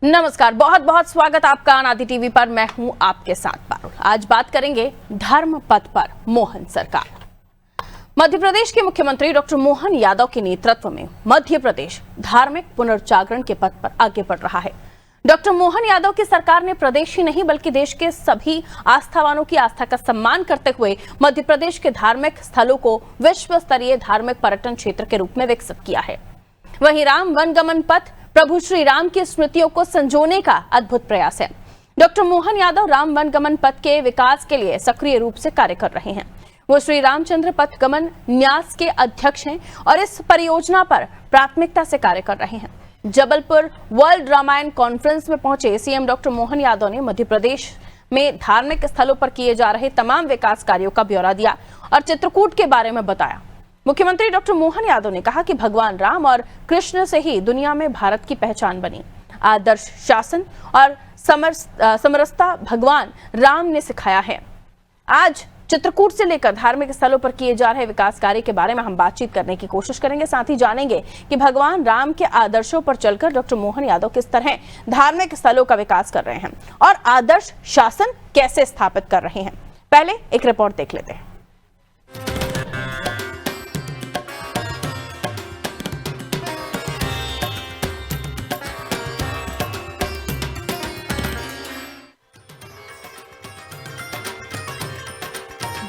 नमस्कार, बहुत बहुत स्वागत आपका आदि टीवी पर। मैं हूं आपके साथ पारुल। आज बात करेंगे धर्म पथ पर मोहन सरकार। मध्य प्रदेश के मुख्यमंत्री डॉक्टर मोहन यादव के नेतृत्व में मध्य प्रदेश धार्मिक पुनर्जागरण के पथ पर आगे बढ़ रहा है। डॉक्टर मोहन यादव की सरकार ने प्रदेश ही नहीं बल्कि देश के सभी आस्थावानों की आस्था का सम्मान करते हुए मध्य प्रदेश के धार्मिक स्थलों को विश्व स्तरीय धार्मिक पर्यटन क्षेत्र के रूप में विकसित किया है। वहीं राम वनगमन पथ प्रभु श्री राम की स्मृतियों को संजोने का अद्भुत प्रयास है। डॉक्टर मोहन यादव राम वनगमन पथ के विकास के लिए सक्रिय रूप से कार्य कर रहे हैं। वो श्री रामचंद्र पथ गमन न्यास के अध्यक्ष हैं और इस परियोजना पर प्राथमिकता से कार्य कर रहे हैं। जबलपुर वर्ल्ड रामायण कॉन्फ्रेंस में पहुंचे सीएम डॉक्टर मोहन यादव ने मध्य प्रदेश में धार्मिक स्थलों पर किए जा रहे तमाम विकास कार्यों का ब्यौरा दिया और चित्रकूट के बारे में बताया। मुख्यमंत्री डॉक्टर मोहन यादव ने कहा कि भगवान राम और कृष्ण से ही दुनिया में भारत की पहचान बनी। आदर्श शासन और समरसता भगवान राम ने सिखाया है। आज चित्रकूट से लेकर धार्मिक स्थलों पर किए जा रहे विकास कार्य के बारे में हम बातचीत करने की कोशिश करेंगे। साथ ही जानेंगे कि भगवान राम के आदर्शों पर चलकर डॉक्टर मोहन यादव किस तरह धार्मिक स्थलों का विकास कर रहे हैं और आदर्श शासन कैसे स्थापित कर रहे हैं। पहले एक रिपोर्ट देख लेते हैं।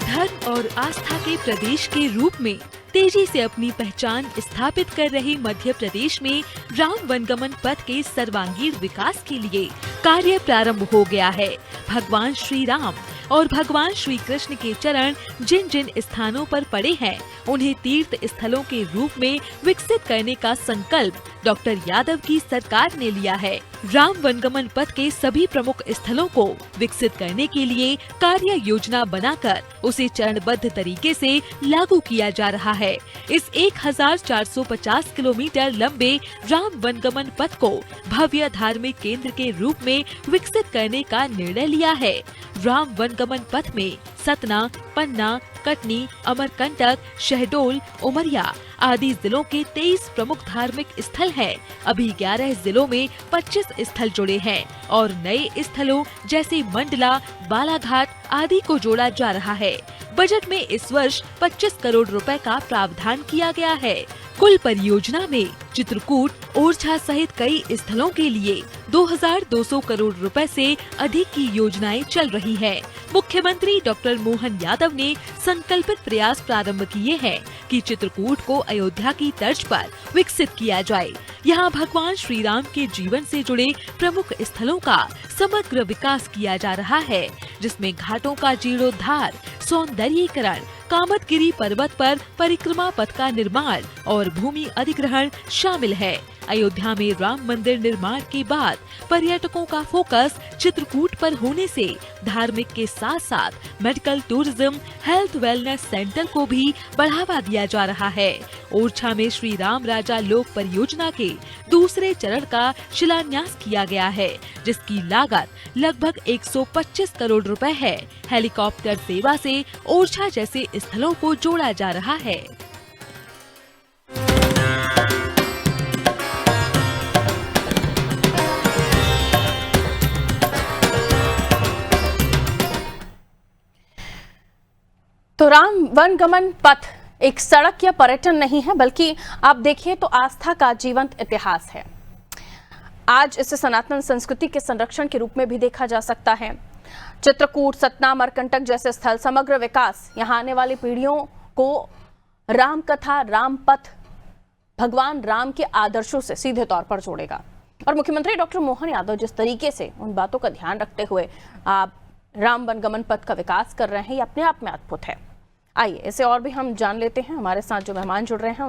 धर्म और आस्था के प्रदेश के रूप में तेजी से अपनी पहचान स्थापित कर रहे मध्य प्रदेश में राम वनगमन पथ के सर्वांगीण विकास के लिए कार्य प्रारंभ हो गया है। भगवान श्री राम और भगवान श्री कृष्ण के चरण जिन जिन स्थानों पर पड़े हैं उन्हें तीर्थ स्थलों के रूप में विकसित करने का संकल्प डॉक्टर यादव की सरकार ने लिया है। राम वनगमन पथ के सभी प्रमुख स्थलों को विकसित करने के लिए कार्य योजना बनाकर उसे चरणबद्ध तरीके से लागू किया जा रहा है। इस 1450 किलोमीटर लंबे राम वनगमन पथ को भव्य धार्मिक केंद्र के रूप में विकसित करने का निर्णय लिया है। राम वनगमन पथ में सतना, पन्ना, कटनी, अमरकंटक, शहडोल, उमरिया आदि जिलों के 23 प्रमुख धार्मिक स्थल हैं। अभी 11 जिलों में 25 स्थल जुड़े हैं और नए स्थलों जैसे मंडला, बालाघाट आदि को जोड़ा जा रहा है। बजट में इस वर्ष 25 करोड़ रुपए का प्रावधान किया गया है। कुल परियोजना में चित्रकूट, ओरछा सहित कई स्थलों के लिए 2200 करोड़ रुपए से अधिक की योजनाएं चल रही है। मुख्यमंत्री डॉक्टर मोहन यादव ने संकल्पित प्रयास प्रारंभ किए हैं कि चित्रकूट को अयोध्या की तर्ज पर विकसित किया जाए। यहाँ भगवान श्री राम के जीवन से जुड़े प्रमुख स्थलों का समग्र विकास किया जा रहा है, जिसमें घाटों का जीर्णोद्धार, सौंदर्यीकरण, कामतगिरी पर्वत पर परिक्रमा पथ का निर्माण और भूमि अधिग्रहण शामिल है। अयोध्या में राम मंदिर निर्माण के बाद पर्यटकों का फोकस चित्रकूट पर होने से धार्मिक के साथ साथ medical tourism, health wellness centre को भी बढ़ावा दिया जा रहा है। ओरछा में श्री राम राजा लोक परियोजना के दूसरे चरण का शिलान्यास किया गया है, जिसकी लागत लगभग 125 करोड़ रुपए है। हेलीकॉप्टर सेवा से ओरछा जैसे स्थलों को जोड़ा जा रहा है। तो राम वनगमन पथ एक सड़क या पर्यटन नहीं है, बल्कि आप देखिए तो आस्था का जीवंत इतिहास है। आज इसे सनातन संस्कृति के संरक्षण के रूप में भी देखा जा सकता है। चित्रकूट, सतना, अमरकंटक जैसे स्थल समग्र विकास यहाँ आने वाली पीढ़ियों को राम कथा, राम पथ, भगवान राम के आदर्शों से सीधे तौर पर जोड़ेगा। और मुख्यमंत्री डॉक्टर मोहन यादव जिस तरीके से उन बातों का ध्यान रखते हुए राम वनगमन पथ का विकास कर रहे हैं, ये अपने आप में अद्भुत है। आइए इसे और भी हम जान लेते हैं। हमारे साथ जो मेहमान जुड़ रहे हैं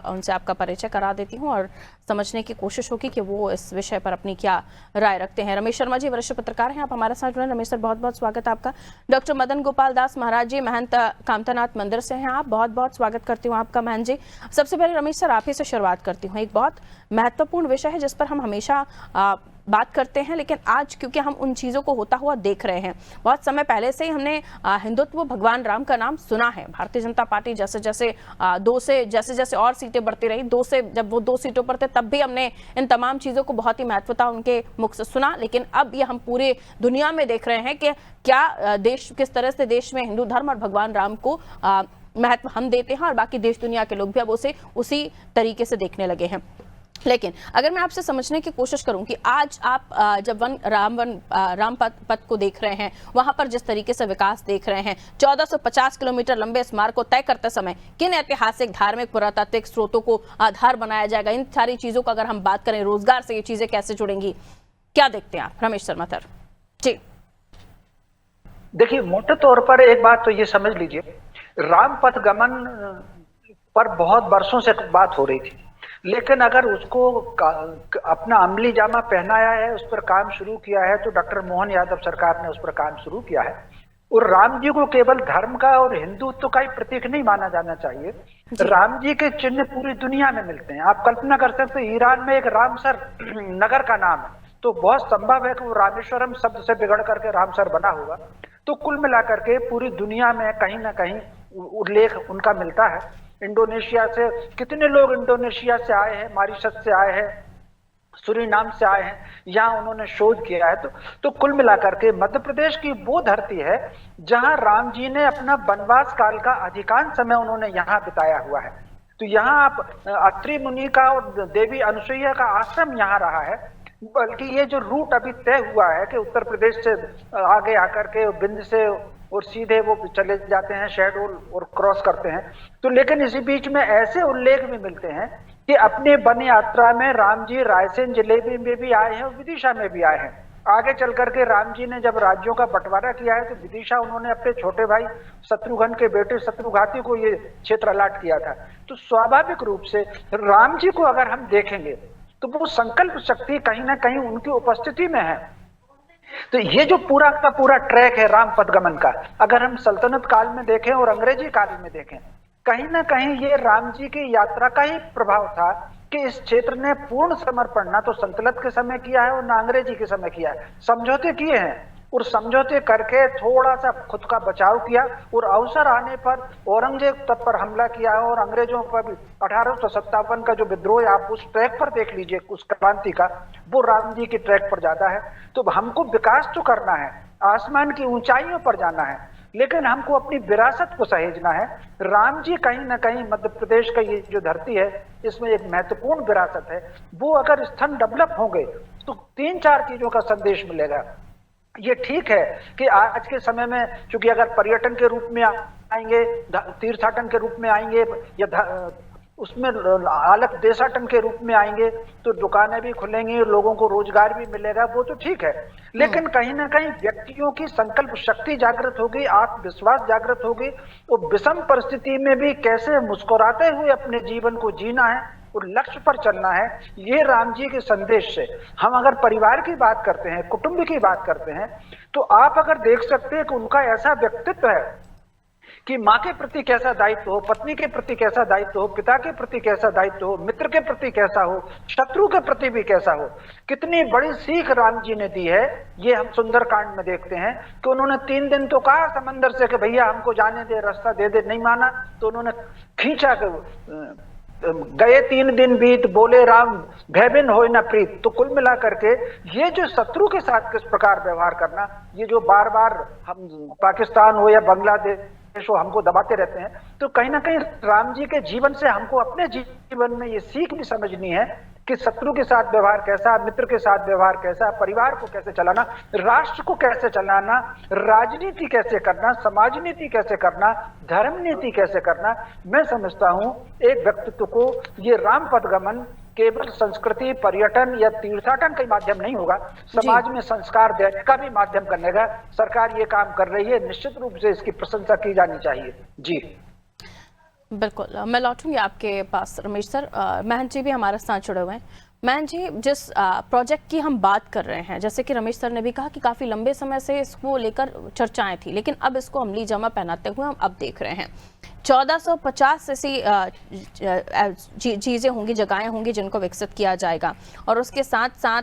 उनसे आपका परिचय करा देती हूं और समझने की कोशिश होगी कि वो इस विषय पर अपनी क्या राय रखते हैं। रमेश शर्मा जी वरिष्ठ पत्रकार हैं, आप हमारे साथ जुड़े। रमेश सर, बहुत बहुत स्वागत है आपका। डॉक्टर मदन गोपाल दास महाराज जी महंत कामतानाथ मंदिर से हैं आप, बहुत बहुत स्वागत करती हूँ आपका महंत जी। सबसे पहले रमेश सर आप ही से शुरुआत करती हूँ। एक बहुत महत्वपूर्ण विषय है जिस पर हम हमेशा बात करते हैं, लेकिन आज क्योंकि हम उन चीज़ों को होता हुआ देख रहे हैं, बहुत समय पहले से ही हमने हिंदुत्व, भगवान राम का नाम सुना है। भारतीय जनता पार्टी जैसे जैसे और सीटें बढ़ती रही, जब वो 2 सीटों पर थे तब भी हमने इन तमाम चीज़ों को बहुत ही महत्वता उनके मुख से सुना। लेकिन अब ये हम पूरे दुनिया में देख रहे हैं कि क्या किस तरह से देश में हिंदू धर्म और भगवान राम को महत्व हम देते हैं और बाकी देश दुनिया के लोग भी अब उसे उसी तरीके से देखने लगे हैं। लेकिन अगर मैं आपसे समझने की कोशिश करूं कि आज आप जब राम पथ को देख रहे हैं, वहां पर जिस तरीके से विकास देख रहे हैं, 1450 किलोमीटर लंबे इस मार्ग को तय करते समय किन ऐतिहासिक, धार्मिक, पुरातात्विक स्रोतों को आधार बनाया जाएगा, इन सारी चीजों का अगर हम बात करें, रोजगार से ये चीजें कैसे जुड़ेंगी, क्या देखते हैं आप? रमेश शर्मा सर जी। देखिए, मोटे तौर पर एक बात तो ये समझ लीजिए, राम पथ गमन पर बहुत वर्षों से बात हो रही थी, लेकिन अगर उसको अपना अमली जामा पहनाया है, उस पर काम शुरू किया है, तो डॉक्टर मोहन यादव सरकार ने उस पर काम शुरू किया है। और राम जी को केवल धर्म का और हिंदुत्व का ही प्रतीक नहीं माना जाना चाहिए। राम जी के चिन्ह पूरी दुनिया में मिलते हैं। आप कल्पना कर सकते हैं, ईरान में एक रामसर नगर का नाम है, तो बहुत संभव है कि वो रामेश्वरम शब्द से बिगड़ करके रामसर बना होगा। तो कुल मिलाकर के पूरी दुनिया में कहीं ना कहीं उल्लेख उनका मिलता है। इंडोनेशिया से कितने लोग इंडोनेशिया से आए हैं, मॉरिशस से आए हैं, सूरीनाम से आए हैं, यहाँ उन्होंने शोध किया है। तो कुल मिलाकर के मध्य प्रदेश की वो धरती है जहाँ राम जी ने अपना वनवास काल का अधिकांश समय उन्होंने यहाँ बिताया हुआ है। तो यहाँ आप अत्रि मुनि का और देवी अनुसुईया का आश्रम यहाँ रहा है। बल्कि ये जो रूट अभी तय हुआ है कि उत्तर प्रदेश से आगे आकर के बिंद से और सीधे वो चले जाते हैं शहडोल और क्रॉस करते हैं, तो लेकिन इसी बीच में ऐसे उल्लेख भी मिलते हैं कि अपने वन यात्रा में राम जी रायसेन जिले में भी आए हैं और विदिशा में भी आए हैं। आगे चल करके राम जी ने जब राज्यों का बंटवारा किया है, तो विदिशा उन्होंने अपने छोटे भाई शत्रुघ्न के बेटे शत्रुघाती को ये क्षेत्र अलाट किया था। तो स्वाभाविक रूप से राम जी को अगर हम देखेंगे तो वो संकल्प शक्ति कहीं ना कहीं उनकी उपस्थिति में है। तो ये जो पूरा का पूरा ट्रैक है राम पथगमन का, अगर हम सल्तनत काल में देखें और अंग्रेजी काल में देखें, कहीं ना कहीं ये राम जी की यात्रा का ही प्रभाव था कि इस क्षेत्र ने पूर्ण समर्पण ना तो सल्तनत के समय किया है और ना अंग्रेजी के समय किया है। समझौते किए हैं और समझौते करके थोड़ा सा खुद का बचाव किया, और अवसर आने पर औरंगजेब तब पर हमला किया है और अंग्रेजों पर भी 1857 का जो विद्रोह है, आप उस ट्रैक पर देख लीजिए, उस क्रांति का, वो राम जी के ट्रैक पर ज्यादा है। तो हमको विकास तो करना है, आसमान की ऊंचाइयों पर जाना है, लेकिन हमको अपनी विरासत को सहेजना है। राम जी कहीं ना कहीं मध्य प्रदेश का ये जो धरती है, इसमें एक महत्वपूर्ण विरासत है। वो अगर स्थल डेवलप होंगे तो 3-4 चीजों का संदेश मिलेगा। ये ठीक है कि आज के समय में, क्योंकि अगर पर्यटन के रूप में आएंगे, तीर्थाटन के रूप में आएंगे, या उसमें अलग देशाटन के रूप में आएंगे, तो दुकानें भी खुलेंगी, लोगों को रोजगार भी मिलेगा, वो तो ठीक है। लेकिन कहीं ना कहीं व्यक्तियों की संकल्प शक्ति जागृत होगी, आत्मविश्वास जागृत होगी, और विषम परिस्थिति में भी कैसे मुस्कुराते हुए अपने जीवन को जीना है और लक्ष्य पर चलना है। ये राम जी के संदेश से हम अगर परिवार की बात करते हैं, कुटुंब की बात करते हैं, तो आप अगर देख सकते हैं कि उनका ऐसा व्यक्तित्व है कि माँ के प्रति कैसा दायित्व हो, पत्नी के प्रति कैसा दायित्व हो, पिता के प्रति कैसा दायित्व हो, मित्र के प्रति कैसा हो, शत्रु के प्रति भी कैसा हो। कितनी बड़ी सीख राम जी ने दी है, ये हम सुंदरकांड में देखते हैं कि उन्होंने 3 दिन तो कहा समंदर से कि भैया हमको जाने दे, रास्ता दे दे, नहीं माना, तो उन्होंने खींचा, गए 3 दिन बीत, बोले राम भयबिन होय न प्रीत। तो कुल मिला करके ये जो शत्रु के साथ किस प्रकार व्यवहार करना, ये जो बार बार हम पाकिस्तान हो या बांग्लादेश हो हमको दबाते रहते हैं, तो कहीं ना कहीं राम जी के जीवन से हमको अपने जीवन में ये सीख भी समझनी है कि शत्रु के साथ व्यवहार कैसा, मित्र के साथ व्यवहार कैसा, परिवार को कैसे चलाना, राष्ट्र को कैसे चलाना, राजनीति कैसे करना, समाज नीति कैसे करना, धर्म नीति कैसे करना। मैं समझता हूं एक व्यक्तित्व को ये राम पथगमन केवल संस्कृति, पर्यटन या तीर्थाटन का माध्यम नहीं होगा, समाज में संस्कार देने का भी माध्यम करने का सरकार ये काम कर रही है। निश्चित रूप से इसकी प्रशंसा की जानी चाहिए। जी बिल्कुल, मैं लौटूंगी आपके पास रमेश सर। महन जी भी हमारे साथ जुड़े हुए हैं। महन जी, जिस प्रोजेक्ट की हम बात कर रहे हैं, जैसे कि रमेश सर ने भी कहा कि काफ़ी लंबे समय से इसको लेकर चर्चाएं थी, लेकिन अब इसको अमली जामा पहनाते हुए हम अब देख रहे हैं 1450 ऐसी चीज़ें होंगी, जगहें होंगी जिनको विकसित किया जाएगा। और उसके साथ साथ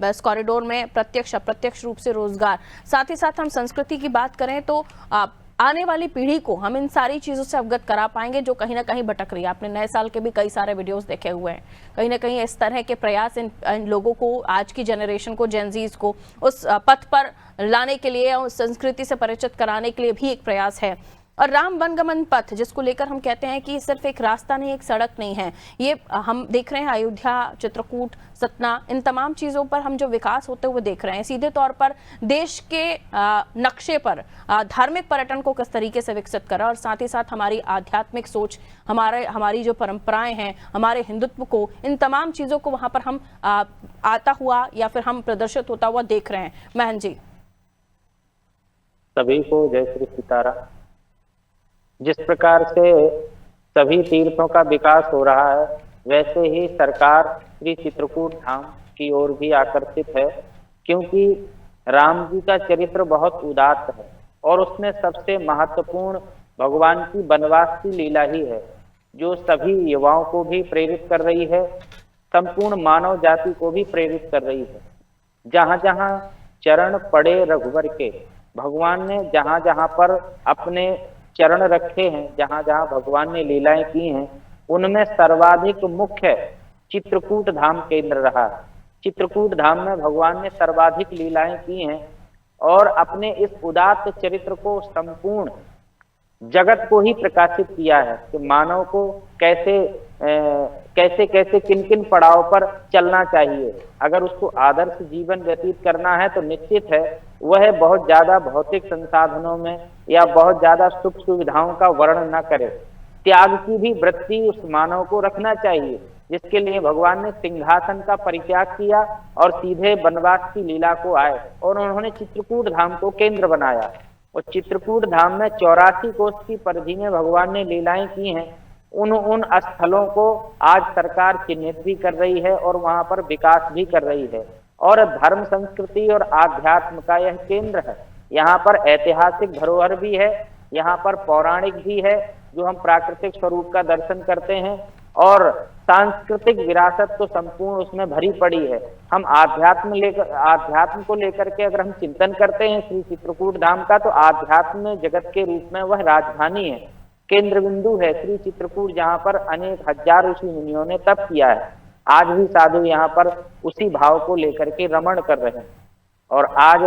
इस कॉरिडोर में प्रत्यक्ष अप्रत्यक्ष रूप से रोजगार, साथ ही साथ हम संस्कृति की बात करें तो आने वाली पीढ़ी को हम इन सारी चीज़ों से अवगत करा पाएंगे जो कहीं ना कहीं भटक रही है। आपने नए साल के भी कई सारे वीडियोस देखे हुए हैं। कहीं ना कहीं इस तरह के प्रयास इन लोगों को, आज की जनरेशन को, जेनजीज को उस पथ पर लाने के लिए, उस संस्कृति से परिचित कराने के लिए भी एक प्रयास है। और राम वनगमन पथ, जिसको लेकर हम कहते हैं कि सिर्फ एक रास्ता नहीं, एक सड़क नहीं है, ये हम देख रहे हैं अयोध्या, चित्रकूट, सतना, इन तमाम चीज़ों पर हम जो विकास होते हुए देख रहे हैं। सीधे तौर पर देश के नक्शे पर धार्मिक पर्यटन को किस तरीके से विकसित करा, और साथ ही साथ हमारी आध्यात्मिक सोच, हमारी जो परंपराएं हैं, हमारे हिंदुत्व को, इन तमाम चीज़ों को वहाँ पर हम आता हुआ या फिर हम प्रदर्शित होता हुआ देख रहे हैं। महन जी, सभी को जय श्री सीताराम। जिस प्रकार से सभी तीर्थों का विकास हो रहा है, वैसे ही सरकार श्री चित्रकूट धाम की ओर भी आकर्षित है, क्योंकि राम जी का चरित्र बहुत उदात्त है और उसमें सबसे महत्वपूर्ण भगवान की वनवास की लीला ही है, जो सभी युवाओं को भी प्रेरित कर रही है, संपूर्ण मानव जाति को भी प्रेरित कर रही है। जहाँ जहाँ चरण पड़े रघुवर के, भगवान ने जहाँ जहाँ पर अपने चरण रखे हैं, जहाँ जहाँ भगवान ने लीलाएं की हैं, उनमें सर्वाधिक मुख्य चित्रकूट धाम केंद्र रहा है। चित्रकूट धाम में भगवान ने सर्वाधिक लीलाएं की हैं और अपने इस उदात्त चरित्र को संपूर्ण जगत को ही प्रकाशित किया है कि मानव को कैसे किन किन पड़ाव पर चलना चाहिए। अगर उसको आदर्श जीवन व्यतीत करना है तो निश्चित है वह बहुत ज्यादा भौतिक संसाधनों में या बहुत ज्यादा सुख सुविधाओं का वर्णन न करे। त्याग की भी वृत्ति उस मानव को रखना चाहिए, जिसके लिए भगवान ने सिंहासन का परित्याग किया और सीधे वनवास की लीला को आए और उन्होंने चित्रकूट धाम को केंद्र बनाया। और चित्रकूट धाम में 84 कोस की परिधि में भगवान ने लीलाएं की हैं। उन स्थलों को आज सरकार चिन्हित भी कर रही है और वहां पर विकास भी कर रही है। और धर्म, संस्कृति और आध्यात्म का यह केंद्र है। यहाँ पर ऐतिहासिक धरोहर भी है, यहाँ पर पौराणिक भी है, जो हम प्राकृतिक स्वरूप का दर्शन करते हैं, और सांस्कृतिक विरासत तो संपूर्ण उसमें भरी पड़ी है। हम आध्यात्म को लेकर के अगर हम चिंतन करते हैं श्री चित्रकूट धाम का, तो आध्यात्म जगत के रूप में वह राजधानी है, केंद्र बिंदु है श्री चित्रकूट, जहाँ पर अनेक हजार ऋषि मुनियों ने तप किया है। आज भी साधु यहाँ पर उसी भाव को लेकर के रमण कर रहे हैं। और आज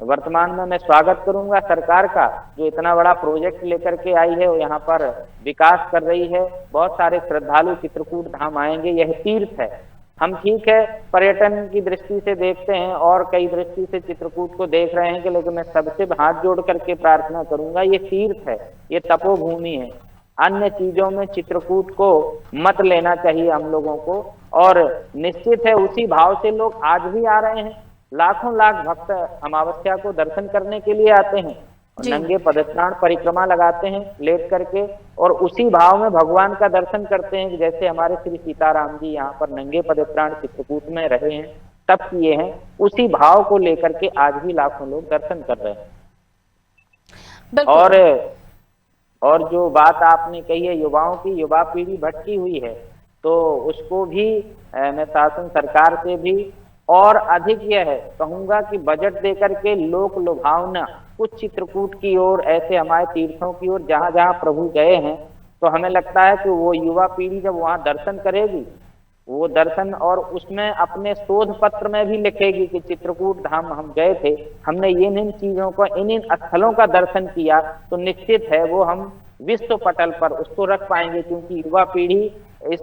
वर्तमान में मैं स्वागत करूंगा सरकार का, जो इतना बड़ा प्रोजेक्ट लेकर के आई है और यहाँ पर विकास कर रही है। बहुत सारे श्रद्धालु चित्रकूट धाम आएंगे, यह तीर्थ है। हम ठीक है पर्यटन की दृष्टि से देखते हैं और कई दृष्टि से चित्रकूट को देख रहे हैं कि, लेकिन मैं सबसे हाथ जोड़ करके प्रार्थना करूंगा, ये तीर्थ है, ये तपोभूमि है। अन्य चीजों में चित्रकूट को मत लेना चाहिए हम लोगों को। और निश्चित है उसी भाव से लोग आज भी आ रहे हैं। लाखों लाख भक्त अमावस्या को दर्शन करने के लिए आते हैं, नंगे पदस्नान परिक्रमा लगाते हैं लेट करके, और उसी भाव में भगवान का दर्शन करते हैं। जैसे हमारे श्री सीताराम जी यहाँ पर नंगे पदस्नान चित्रकूट में रहे हैं, तप किए हैं, उसी भाव को लेकर के आज भी लाखों लोग दर्शन कर रहे हैं। और जो बात आपने कही है युवाओं की, युवा पीढ़ी भटकी हुई है, तो उसको भी मैं शासन सरकार से भी और अधिक यह है कहूंगा कि बजट देकर के लोक लुभावना कुछ चित्रकूट की ओर, ऐसे हमारे तीर्थों की ओर जहां जहां प्रभु गए हैं, तो हमें लगता है कि वो युवा पीढ़ी जब वहां दर्शन करेगी, वो दर्शन और उसमें अपने शोध पत्र में भी लिखेगी कि चित्रकूट धाम हम गए थे, हमने इन चीजों को, इन स्थलों का दर्शन किया, तो निश्चित है वो हम विश्व पटल पर उसको रख पाएंगे। क्योंकि युवा पीढ़ी इस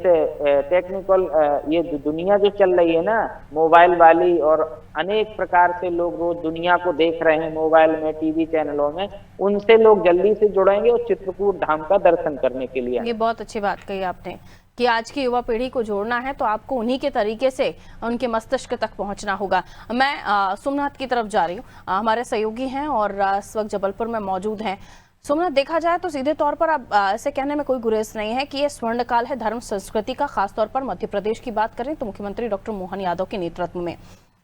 टेक्निकल ये दुनिया जो चल रही है ना मोबाइल वाली, और अनेक प्रकार से लोग रोज दुनिया को देख रहे हैं मोबाइल में, टीवी चैनलों में, उनसे लोग जल्दी से जुड़ेंगे और चित्रकूट धाम का दर्शन करने के लिए। ये बहुत अच्छी बात कही आपने कि आज की युवा पीढ़ी को जोड़ना है तो आपको उन्हीं के तरीके से उनके मस्तिष्क तक पहुंचना होगा। मैं सोमनाथ की तरफ जा रही हूँ, हमारे सहयोगी हैं और इस वक्त जबलपुर में मौजूद हैं। सोमनाथ, देखा जाए तो सीधे तौर पर अब ऐसे कहने में कोई गुरेज नहीं है कि ये स्वर्णकाल है धर्म संस्कृति का, खासतौर पर मध्य प्रदेश की बात करें तो मुख्यमंत्री डॉक्टर मोहन यादव के नेतृत्व में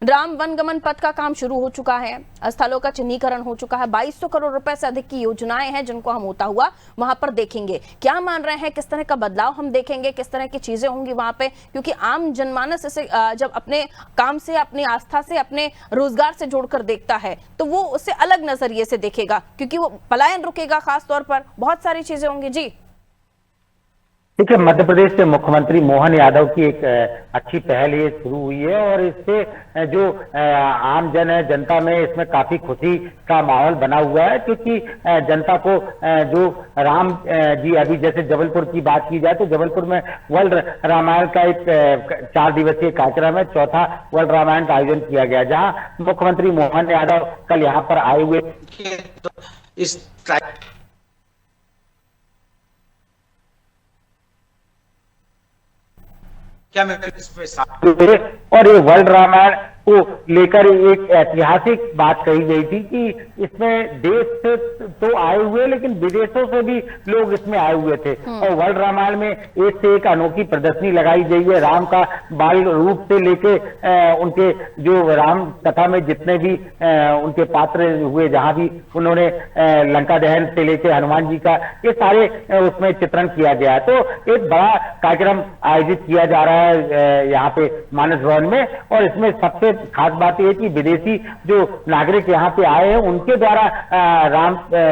राम वनगमन पथ का काम शुरू हो चुका है, स्थलों का चिन्हीकरण हो चुका है, 2200 करोड़ रुपए से अधिक की योजनाएं हैं जिनको हम होता हुआ वहां पर देखेंगे। क्या मान रहे हैं, किस तरह का बदलाव हम देखेंगे, किस तरह की चीजें होंगी वहां पे, क्योंकि आम जनमानस इसे जब अपने काम से, अपनी आस्था से, अपने रोजगार से जोड़कर देखता है तो वो उसे अलग नजरिए से देखेगा, क्योंकि वो पलायन रुकेगा, खास तौर पर बहुत सारी चीजें होंगी। जी देखिए, मध्य प्रदेश के मुख्यमंत्री मोहन यादव की एक अच्छी पहल ये शुरू हुई है और इससे जो आम जन है, जनता में इसमें काफी खुशी का माहौल बना हुआ है, क्योंकि जनता को जो राम जी, अभी जैसे जबलपुर की बात की जाए तो जबलपुर में वर्ल्ड रामायण का एक 4 दिवसीय कार्यक्रम है, चौथा वर्ल्ड रामायण का आयोजन किया गया, जहां मुख्यमंत्री मोहन यादव कल यहाँ पर आए हुए इस क्या मैं और ये वर्ल्ड रामायण को लेकर एक ऐतिहासिक बात कही गई थी कि इसमें देश से तो आए हुए लेकिन विदेशों से भी लोग इसमें आए हुए थे और वर्ल्ड रामायण में एक से एक अनोखी प्रदर्शनी लगाई गई है। राम का बाल रूप से लेके उनके जो राम कथा में जितने भी उनके पात्र हुए, जहां भी उन्होंने लंका दहन से लेके हनुमान जी का, ये सारे उसमें चित्रण किया गया। तो एक बड़ा कार्यक्रम आयोजित किया जा रहा है यहाँ पे मानस भवन में, और इसमें सबसे खास बात यह कि विदेशी जो नागरिक यहाँ पे आए हैं उनके द्वारा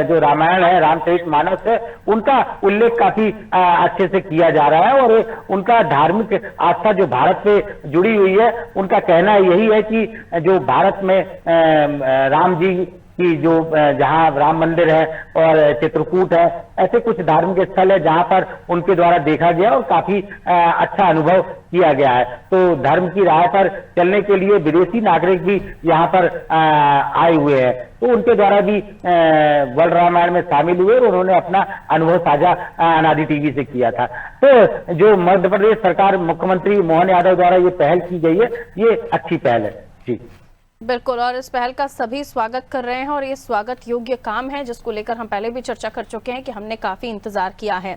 जो रामायण है, रामचरितमानस है, उनका उल्लेख काफी अच्छे से किया जा रहा है और उनका धार्मिक आस्था जो भारत से जुड़ी हुई है, उनका कहना यही है कि जो भारत में राम जी कि जो जहां राम मंदिर है और चित्रकूट है, ऐसे कुछ धार्मिक स्थल है जहां पर उनके द्वारा देखा गया और काफी अच्छा अनुभव किया गया है। तो धर्म की राह पर चलने के लिए विदेशी नागरिक भी यहाँ पर आए हुए हैं, तो उनके द्वारा भी वर्ल्ड रामायण में शामिल हुए और उन्होंने अपना अनुभव साझा अनादि टीवी से किया था। तो जो मध्य प्रदेश सरकार, मुख्यमंत्री मोहन यादव द्वारा ये पहल की गई है, ये अच्छी पहल है। जी बिल्कुल, और इस पहल का सभी स्वागत कर रहे हैं और ये स्वागत योग्य काम है जिसको लेकर हम पहले भी चर्चा कर चुके हैं कि हमने काफी इंतजार किया है।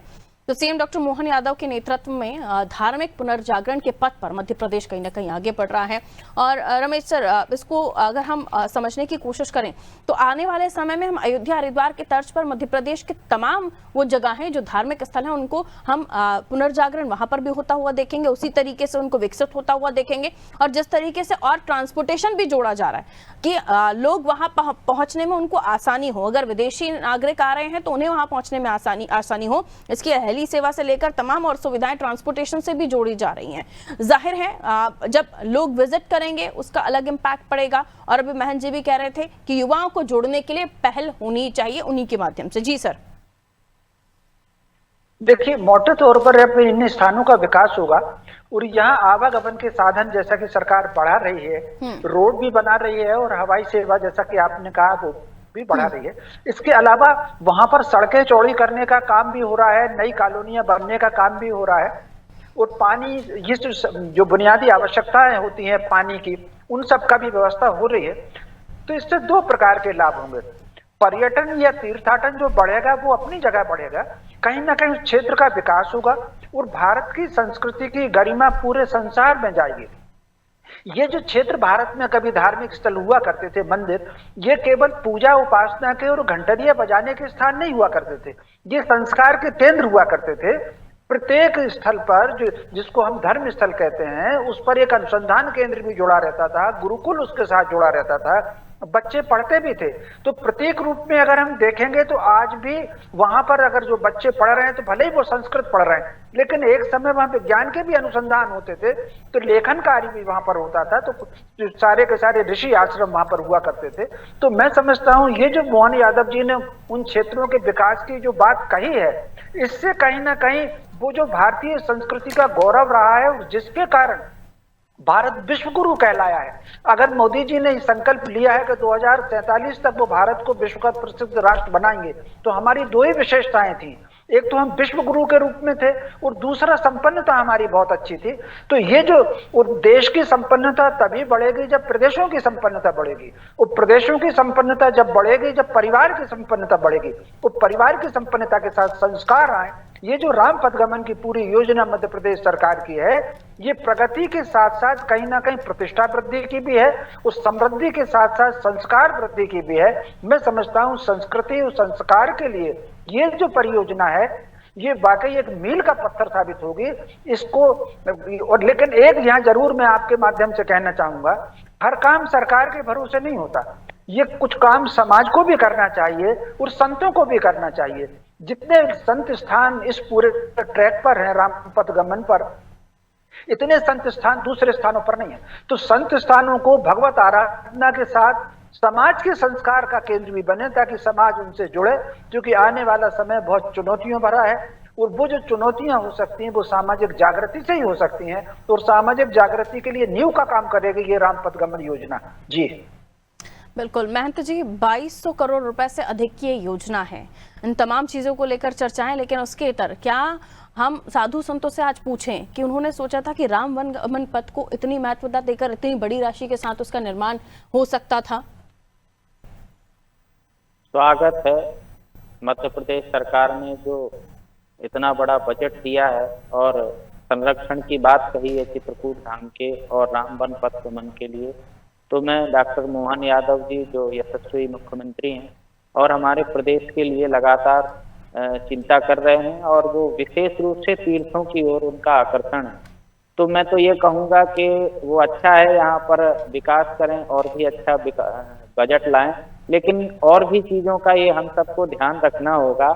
तो सीएम डॉक्टर मोहन यादव के नेतृत्व में धार्मिक पुनर्जागरण के पथ पर मध्य प्रदेश कहीं ना कहीं आगे बढ़ रहा है। और रमेश सर, इसको अगर हम समझने की कोशिश करें तो आने वाले समय में हम अयोध्या, हरिद्वार के तर्ज पर मध्य प्रदेश के तमाम वो जगहें जो धार्मिक स्थल हैं उनको हम पुनर्जागरण वहां पर भी होता हुआ देखेंगे, उसी तरीके से उनको विकसित होता हुआ देखेंगे। और जिस तरीके से और ट्रांसपोर्टेशन भी जोड़ा जा रहा है कि लोग वहां पहुंचने में उनको आसानी हो, अगर विदेशी नागरिक आ रहे हैं तो उन्हें वहां पहुंचने में आसानी हो, इसकी हेली सेवा से लेकर तमाम और सुविधाएं ट्रांसपोर्टेशन से भी जोड़ी जा रही हैं। जाहिर है जब लोग विजिट करेंगे उसका अलग इम्पैक्ट पड़ेगा। और अभी महन जी भी कह रहे थे कि युवाओं को जोड़ने के लिए पहल होनी चाहिए उन्हीं के माध्यम से। जी सर। देखिए, मोटे तौर पर इन स्थानों का विकास होगा और यहाँ आवागमन के साधन जैसा कि सरकार बढ़ा रही है, रोड भी बना रही है और हवाई सेवा जैसा कि आपने कहा वो भी बढ़ा रही है। इसके अलावा वहां पर सड़कें चौड़ी करने का काम भी हो रहा है, नई कॉलोनियां बनने का काम भी हो रहा है और पानी, ये जो बुनियादी आवश्यकताएं होती हैं पानी की, उन सब का भी व्यवस्था हो रही है। तो इससे 2 प्रकार के लाभ होंगे। पर्यटन या तीर्थाटन जो बढ़ेगा वो अपनी जगह बढ़ेगा, कहीं ना कहीं क्षेत्र का विकास होगा और भारत की संस्कृति की गरिमा पूरे संसार में जाएगी। ये जो क्षेत्र भारत में कभी धार्मिक स्थल हुआ करते थे, मंदिर, ये केवल पूजा उपासना के और घंटरिया बजाने के स्थान नहीं हुआ करते थे, ये संस्कार के केंद्र हुआ करते थे। प्रत्येक स्थल पर जिसको हम धर्म स्थल कहते हैं, उस पर एक अनुसंधान केंद्र भी जुड़ा रहता था, गुरुकुल उसके साथ जुड़ा रहता था, बच्चे पढ़ते भी थे। तो प्रत्येक रूप में अगर हम देखेंगे तो आज भी वहां पर अगर जो बच्चे पढ़ रहे हैं तो भले ही वो संस्कृत पढ़ रहे हैं, लेकिन एक समय वहां पे ज्ञान के भी अनुसंधान होते थे, तो लेखन कार्य भी वहां पर होता था, तो सारे के सारे ऋषि आश्रम वहां पर हुआ करते थे। तो मैं समझता हूं ये जो मोहन यादव जी ने उन क्षेत्रों के विकास की जो बात कही है, इससे कहीं ना कहीं वो जो भारतीय संस्कृति का गौरव रहा है और जिसके कारण भारत विश्व गुरु कहलाया है। अगर मोदी जी ने संकल्प लिया है कि 2047 तक वो भारत को विश्व का प्रसिद्ध राष्ट्र बनाएंगे, तो हमारी 2 ही विशेषताएं थी। एक तो हम विश्व गुरु के रूप में थे और दूसरा संपन्नता हमारी बहुत अच्छी थी। तो ये जो देश की संपन्नता तभी बढ़ेगी जब प्रदेशों की संपन्नता बढ़ेगी, और प्रदेशों की संपन्नता जब बढ़ेगी जब परिवार की संपन्नता बढ़ेगी, और परिवार की संपन्नता के साथ संस्कार आए ये जो राम पथगमन की पूरी योजना मध्य प्रदेश सरकार की है, ये प्रगति के साथ साथ कहीं ना कहीं प्रतिष्ठा वृद्धि की भी है, उस समृद्धि के साथ साथ संस्कार वृद्धि की भी है। मैं समझता हूँ संस्कृति और संस्कार के लिए ये जो परियोजना है, ये वाकई एक मील का पत्थर साबित होगी इसको। और लेकिन एक यहाँ जरूर मैं आपके माध्यम से कहना चाहूंगा, हर काम सरकार के भरोसे नहीं होता, ये कुछ काम समाज को भी करना चाहिए और संतों को भी करना चाहिए। जितने संत स्थान इस पूरे ट्रैक पर हैं राम पथगमन पर, इतने संत स्थान दूसरे स्थानों पर नहीं है। तो संत स्थानों को भगवत आराधना के साथ समाज के संस्कार का केंद्र भी बने, ताकि समाज उनसे जुड़े, क्योंकि आने वाला समय बहुत चुनौतियों भरा है और वो जो चुनौतियां हो सकती हैं वो सामाजिक जागृति से ही हो सकती हैं, और सामाजिक जागृति के लिए नींव का काम करेगी ये राम पथगमन योजना। जी बिल्कुल महंत जी, 2200 करोड़ रुपए से अधिक की ये योजना है, इन तमाम चीजों को लेकर चर्चाएं, लेकिन उसके इतर क्या हम साधु संतों से आज पूछें कि उन्होंने सोचा था कि राम वनगमन पथ को इतनी महत्वता देकर इतनी बड़ी राशि के साथ उसका निर्माण हो सकता था? स्वागत है, मध्य प्रदेश सरकार ने जो इतना बड़ा बजट दिया है और संरक्षण की बात कही है चित्रकूट धाम के और राम वन पथगमन के लिए, तो मैं डॉक्टर मोहन यादव जी जो यशस्वी मुख्यमंत्री हैं और हमारे प्रदेश के लिए लगातार चिंता कर रहे हैं और वो विशेष रूप से तीर्थों की ओर उनका आकर्षण है, तो मैं तो ये कहूँगा कि वो अच्छा है, यहाँ पर विकास करें और भी अच्छा बजट लाएं, लेकिन और भी चीज़ों का ये हम सबको ध्यान रखना होगा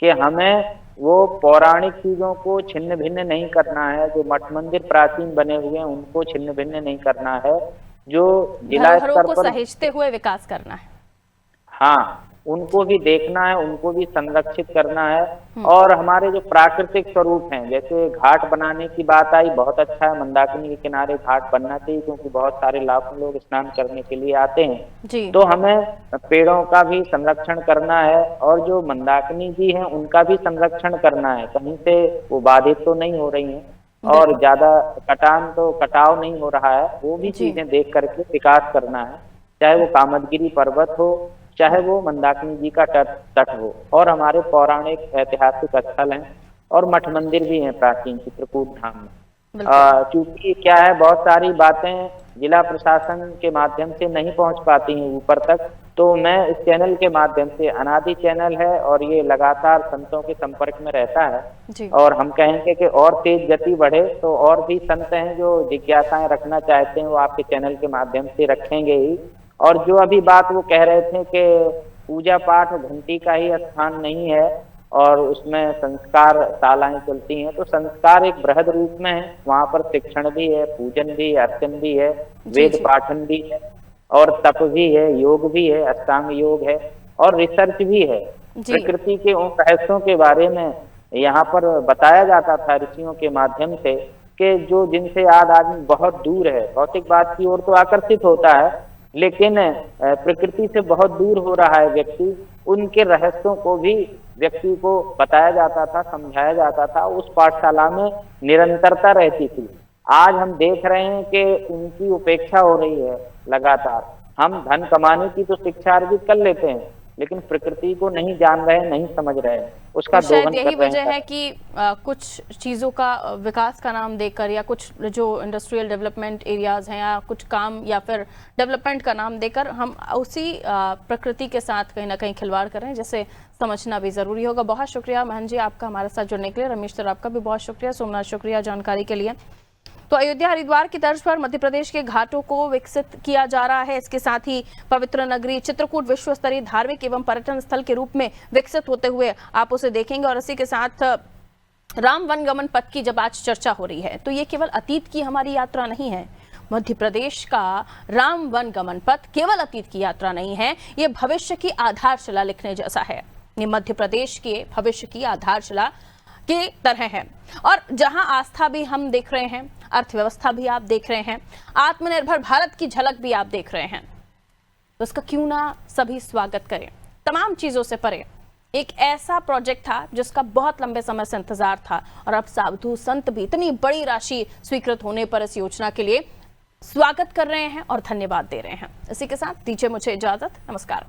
कि हमें वो पौराणिक चीज़ों को छिन्न भिन्न नहीं करना है, जो मठ मंदिर प्राचीन बने हुए हैं उनको छिन्न भिन्न नहीं करना है, जो जिला स्तर पर सहेजते हुए विकास करना है। हाँ, उनको भी देखना है, उनको भी संरक्षित करना है। और हमारे जो प्राकृतिक स्वरूप हैं, जैसे घाट बनाने की बात आई, बहुत अच्छा है, मंदाकिनी के किनारे घाट बनना चाहिए क्योंकि बहुत सारे लाखों लोग स्नान करने के लिए आते हैं जी। तो हमें पेड़ों का भी संरक्षण करना है और जो मंदाकिनी जी हैं उनका भी संरक्षण करना है, कहीं से वो बाधित तो नहीं हो रही हैं और ज्यादा कटाव नहीं हो रहा है, वो भी चीजें देख करके विकास करना है, चाहे वो कामदगिरी पर्वत हो, चाहे वो मंदाकिनी जी का तट हो, और हमारे पौराणिक ऐतिहासिक स्थल हैं और मठ मंदिर भी हैं प्राचीन चित्रकूट धाम में। क्योंकि क्या है, बहुत सारी बातें जिला प्रशासन के माध्यम से नहीं पहुंच पाती हैं ऊपर तक, तो मैं इस चैनल के माध्यम से, अनादि चैनल है और ये लगातार संतों के संपर्क में रहता है और हम कहेंगे कि और तेज गति बढ़े तो और भी संत हैं जो जिज्ञासाएं रखना चाहते हैं वो आपके चैनल के माध्यम से रखेंगे ही। और जो अभी बात वो कह रहे थे कि पूजा पाठ घंटी का ही स्थान नहीं है और उसमें संस्कार शालाएं चलती हैं, तो संस्कार एक बृहद रूप में है, वहाँ पर शिक्षण भी है, पूजन भी है, अर्चन भी है, वेद पाठन भी है और तप भी है, योग भी है, अष्टांग योग है और रिसर्च भी है। प्रकृति के उन रहस्यों के बारे में यहाँ पर बताया जाता था ऋषियों के माध्यम से कि जो जिनसे आदमी बहुत दूर है, भौतिकवाद की ओर तो आकर्षित होता है लेकिन प्रकृति से बहुत दूर हो रहा है व्यक्ति, उनके रहस्यों को भी व्यक्ति को बताया जाता था, समझाया जाता था, उस पाठशाला में निरंतरता रहती थी। आज हम देख रहे हैं कि उनकी उपेक्षा हो रही है लगातार। हम धन कमाने की तो शिक्षा अर्जित कर लेते हैं लेकिन प्रकृति को नहीं जान रहे, नहीं समझ रहे, उसका दोहन यही वजह है कि कुछ चीज़ों का विकास का नाम देकर या कुछ जो इंडस्ट्रियल डेवलपमेंट एरियाज हैं या कुछ काम या फिर डेवलपमेंट का नाम देकर हम उसी प्रकृति के साथ कहीं ना कहीं खिलवाड़ कर रहे हैं, जिसे समझना भी ज़रूरी होगा। बहुत शुक्रिया महन जी आपका हमारे साथ जुड़ने के लिए। रमेश सर आपका भी बहुत शुक्रिया, सोमनाथ शुक्रिया जानकारी के लिए। तो अयोध्या हरिद्वार की तर्ज पर मध्य प्रदेश के घाटों को विकसित किया जा रहा है। इसके साथ ही पवित्र नगरी चित्रकूट विश्व स्तरीय धार्मिक एवं पर्यटन स्थल के रूप में विकसित होते हुए आप उसे देखेंगे। और इसी के साथ राम वनगमन पथ की जब आज चर्चा हो रही है तो ये केवल अतीत की हमारी यात्रा नहीं है। मध्य प्रदेश का राम वनगमन पथ केवल अतीत की यात्रा नहीं है, ये भविष्य की आधारशिला लिखने जैसा है। ये मध्य प्रदेश के भविष्य की आधारशिला की तरह है और जहां आस्था भी हम देख रहे हैं, अर्थव्यवस्था भी आप देख रहे हैं, आत्मनिर्भर भारत की झलक भी आप देख रहे हैं, तो इसका क्यों ना सभी स्वागत करें। तमाम चीजों से परे एक ऐसा प्रोजेक्ट था जिसका बहुत लंबे समय से इंतजार था और अब साधु संत भी इतनी बड़ी राशि स्वीकृत होने पर इस योजना के लिए स्वागत कर रहे हैं और धन्यवाद दे रहे हैं। इसी के साथ दीजिए मुझे इजाजत, नमस्कार।